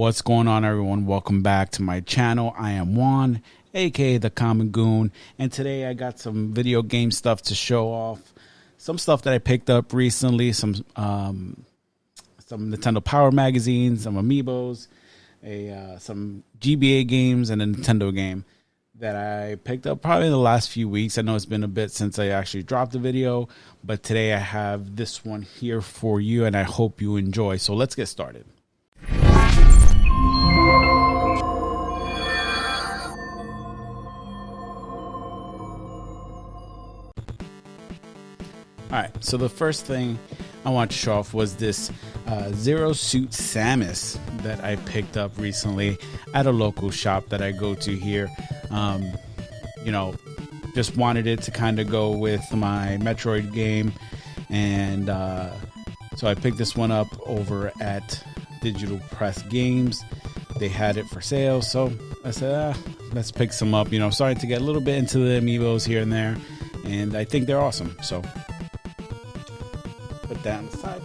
What's going on, everyone? Welcome back to my channel. I am Juan, aka the Common Goon, and today I got some video game stuff to show off. Some stuff that I picked up recently, some Nintendo Power magazines, some amiibos, some GBA games, and a Nintendo game that I picked up probably in the last few weeks. I know it's been a bit since I actually dropped the video, but today I have this one here for you, and I hope you enjoy. So let's get started. Alright, so the first thing I want to show off was this Zero Suit Samus that I picked up recently at a local shop that I go to here. Just wanted it to kind of go with my Metroid game, and so I picked this one up over at Digital Press Games. They had it for sale, so I said, let's pick some up. Starting to get a little bit into the amiibos here and there, and I think they're awesome. So put that on the side.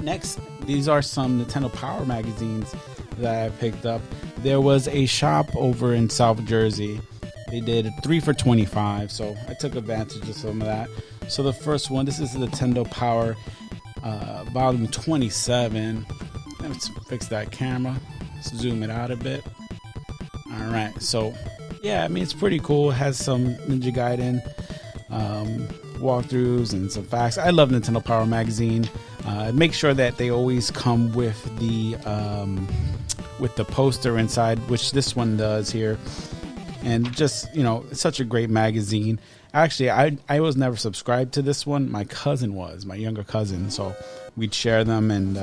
Next, these are some Nintendo Power magazines that I picked up. There was a shop over in South Jersey. They did 3 for $25, so I took advantage of some of that. So the first one, this is the Nintendo Power volume 27. Let's fix that camera. Let's zoom it out a bit. All right, so yeah, I mean, it's pretty cool. It has some Ninja Gaiden walkthroughs and some facts. I love Nintendo Power magazine. Make sure that they always come with the poster inside, which this one does here. And just, it's such a great magazine. Actually, I was never subscribed to this one. My cousin was, my younger cousin. So we'd share them and,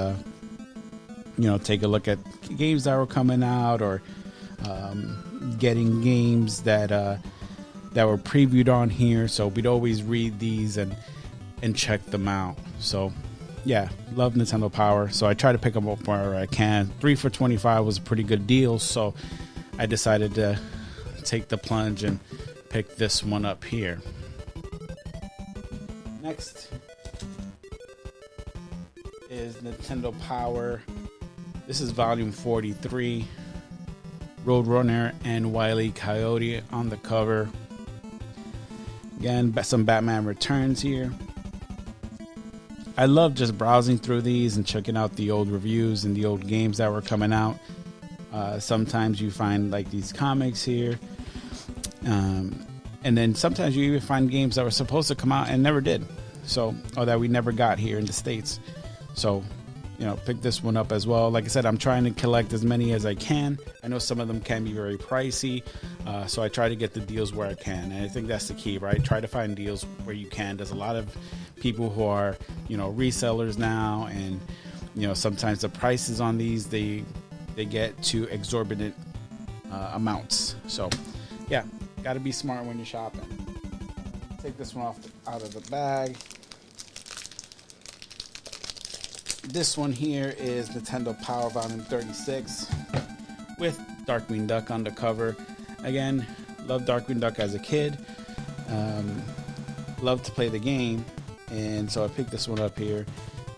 take a look at games that were coming out, or getting games that were previewed on here. So we'd always read these and check them out. So yeah, love Nintendo Power. So I try to pick them up where I can. 3 for $25 was a pretty good deal. So I decided to take the plunge and pick this one up here. Next is Nintendo Power. This is volume 43. Roadrunner and Wile E. Coyote on the cover. Again, some Batman Returns here. I love just browsing through these and checking out the old reviews and the old games that were coming out. Sometimes you find like these comics here. And then sometimes you even find games that were supposed to come out and never did. Or that we never got here in the States. So, pick this one up as well. Like I said, I'm trying to collect as many as I can. I know some of them can be very pricey. So I try to get the deals where I can. And I think that's the key, right? Try to find deals where you can. There's a lot of people who are, resellers now. And, sometimes the prices on these, they get to exorbitant amounts. So, yeah, got to be smart when you're shopping. Take this one out of the bag. This one here is Nintendo Power Volume 36 with Darkwing Duck on the cover. Again, loved Darkwing Duck as a kid. Loved to play the game, and so I picked this one up here.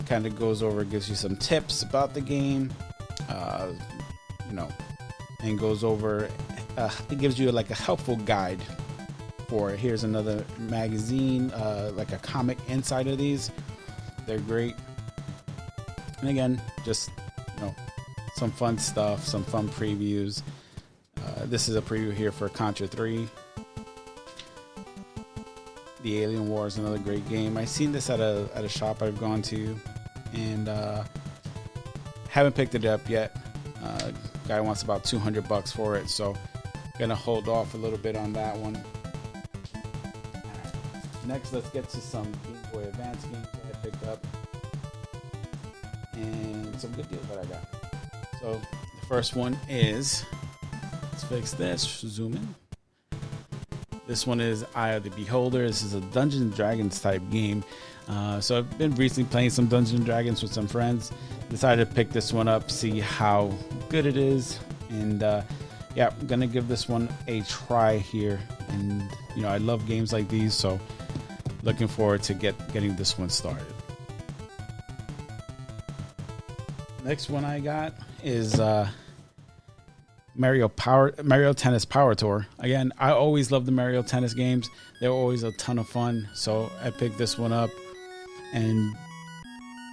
Kind of goes over, gives you some tips about the game, and goes over. It gives you like a helpful guide for it. Here's another magazine, like a comic inside of these. They're great. And again, just, some fun stuff, some fun previews. This is a preview here for Contra 3. The Alien War is another great game. I've seen this at a shop I've gone to, and haven't picked it up yet. Guy wants about $200 for it, so gonna hold off a little bit on that one. Next, let's get to some Game Boy Advance games that I picked up, and some good deals that I got. So the first one is, let's fix this, zoom in. This one is Eye of the Beholder. This is a Dungeons and Dragons type game. So I've been recently playing some Dungeons and Dragons with some friends. Decided to pick this one up, see how good it is, and yeah, I'm gonna give this one a try here. And I love games like these, so looking forward to getting this one started. Next one I got is Mario Tennis Power Tour. Again, I always love the Mario Tennis games. They're always a ton of fun. So I picked this one up, and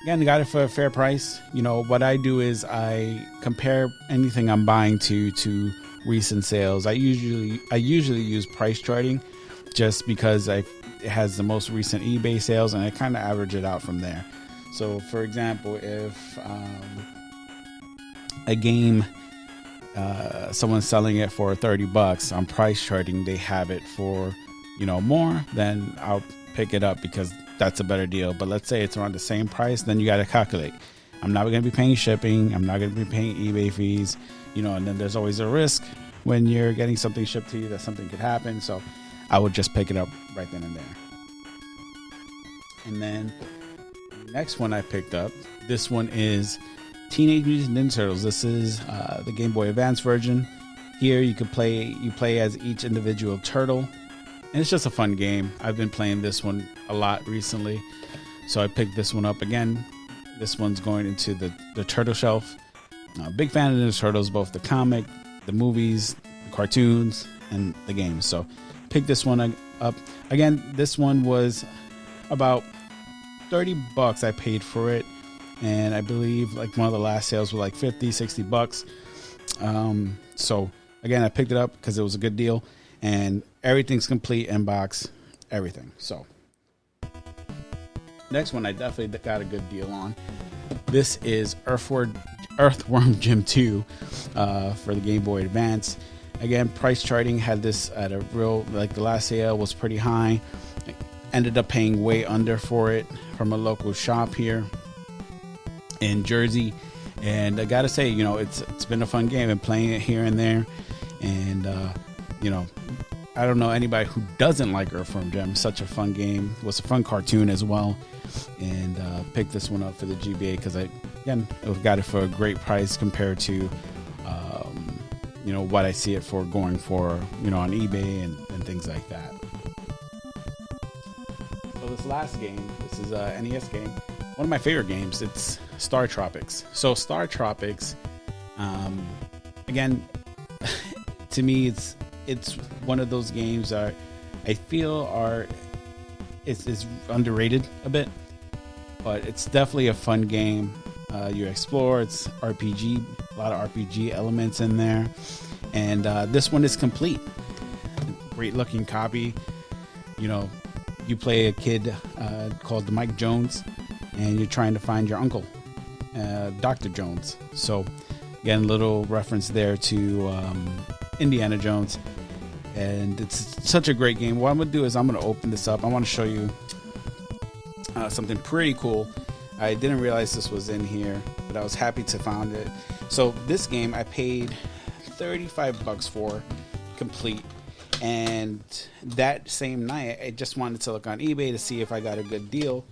again, got it for a fair price. You know, what I do is I compare anything I'm buying to recent sales. I usually use price charting just because it has the most recent eBay sales, and I kind of average it out from there. So, for example, if a game, someone's selling it for $30 on price charting, they have it for, you know, more, then I'll pick it up because that's a better deal. But let's say it's around the same price, then you got to calculate. I'm not going to be paying shipping. I'm not going to be paying eBay fees, you know, and then there's always a risk when you're getting something shipped to you that something could happen. So I would just pick it up right then and there. And then the next one I picked up, this one is Teenage Mutant Ninja Turtles. This is the Game Boy Advance version. Here you play as each individual turtle, and it's just a fun game. I've been playing this one a lot recently, so I picked this one up again. This one's going into the turtle shelf. Big fan of Ninja Turtles, both the comic, the movies, the cartoons, and the games. So picked this one up. Again, this one was about $30 I paid for it. And I believe like one of the last sales were like $50-$60. So again, I picked it up because it was a good deal, and everything's complete, inbox, everything. So next one I definitely got a good deal on. This is Earthworm Jim 2 for the Game Boy Advance. Again, price charting had this at a real, like the last sale was pretty high. I ended up paying way under for it from a local shop here in Jersey, and I gotta say, you know, it's been a fun game and playing it here and there, and you know, I don't know anybody who doesn't like Earthworm Jim. Such a fun game. It was a fun cartoon as well, and picked this one up for the GBA because I got it for a great price compared to you know, what I see it for going for, you know, on eBay and things like that. So this last game, this is a NES game, one of my favorite games. It's Star Tropics. So Star Tropics, again, to me, it's one of those games that I feel is underrated a bit, but it's definitely a fun game. You explore. It's RPG, a lot of RPG elements in there, and this one is complete. Great looking copy. You know, you play a kid called Mike Jones, and you're trying to find your uncle, Dr. Jones. So again, little reference there to Indiana Jones, and it's such a great game. What I'm gonna do is I'm gonna open this up. I want to show you something pretty cool. I didn't realize this was in here, but I was happy to find it. So this game I paid $35 for, complete. And that same night, I just wanted to look on eBay to see if I got a good deal.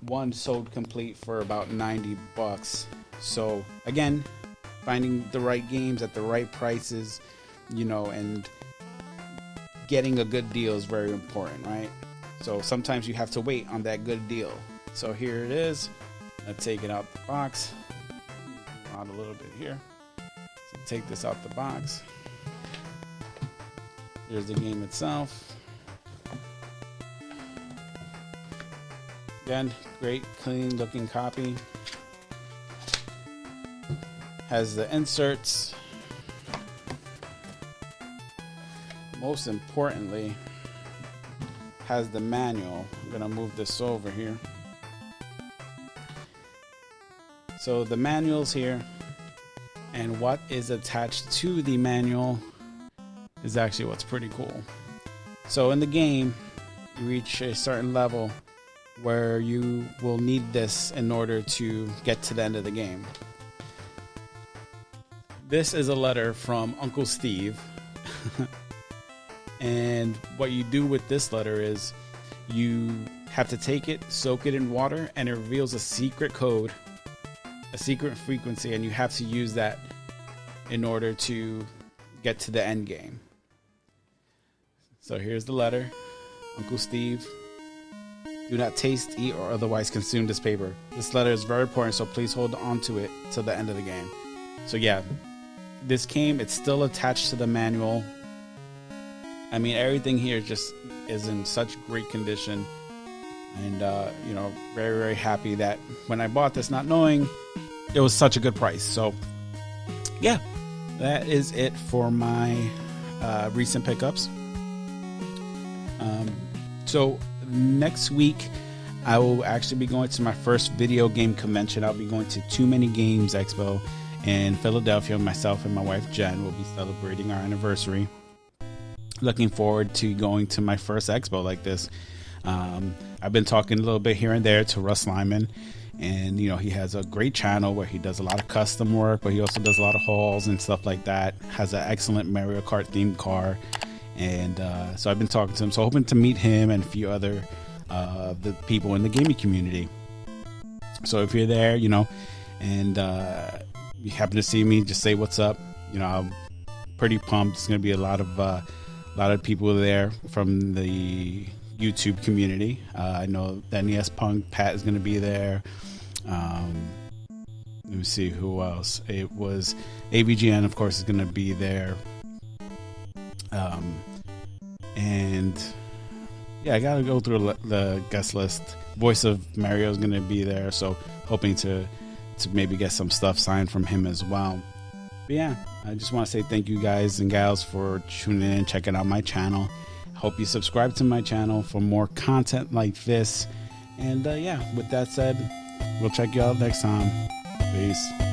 One sold complete for about $90. So again, finding the right games at the right prices, you know, and getting a good deal is very important, right? So sometimes you have to wait on that good deal. So here it is. Let's take it out the box. Out a little bit here. So take this out the box. Here's the game itself. Again, great, clean looking copy. Has the inserts. Most importantly, has the manual. I'm gonna move this over here. So the manual's here, and what is attached to the manual is actually what's pretty cool. So in the game, you reach a certain level where you will need this in order to get to the end of the game. This is a letter from Uncle Steve. And what you do with this letter is you have to take it, soak it in water, and it reveals a secret code, a secret frequency, and you have to use that in order to get to the end game. So here's the letter. Uncle Steve, do not taste, eat, or otherwise consume this paper. This letter is very important, so please hold on to it till the end of the game. So yeah, this came. It's still attached to the manual. I mean, everything here just is in such great condition, and you know, very, very happy that when I bought this, not knowing it was such a good price. So yeah, that is it for my recent pickups. So next week I will actually be going to my first video game convention. I'll be going to Too Many Games Expo in Philadelphia. Myself and my wife Jen will be celebrating our anniversary. Looking forward to going to my first expo like this. I've been talking a little bit here and there to Russ Lyman, and you know, he has a great channel where he does a lot of custom work, but he also does a lot of hauls and stuff like that. Has an excellent Mario Kart themed car, and so I've been talking to him, so hoping to meet him and a few other the people in the gaming community. So if you're there, you know, and you happen to see me, just say what's up. You know, I'm pretty pumped. It's going to be a lot of people there from the YouTube community. I know that NES Punk Pat is going to be there. Let me see who else. It was AVGN, of course, is going to be there. And yeah, I gotta go through the guest list. Voice of Mario is going to be there, so hoping to maybe get some stuff signed from him as well. But yeah, I just want to say thank you guys and gals for tuning in, checking out my channel. Hope you subscribe to my channel for more content like this. And yeah, with that said, we'll check you out next time. Peace.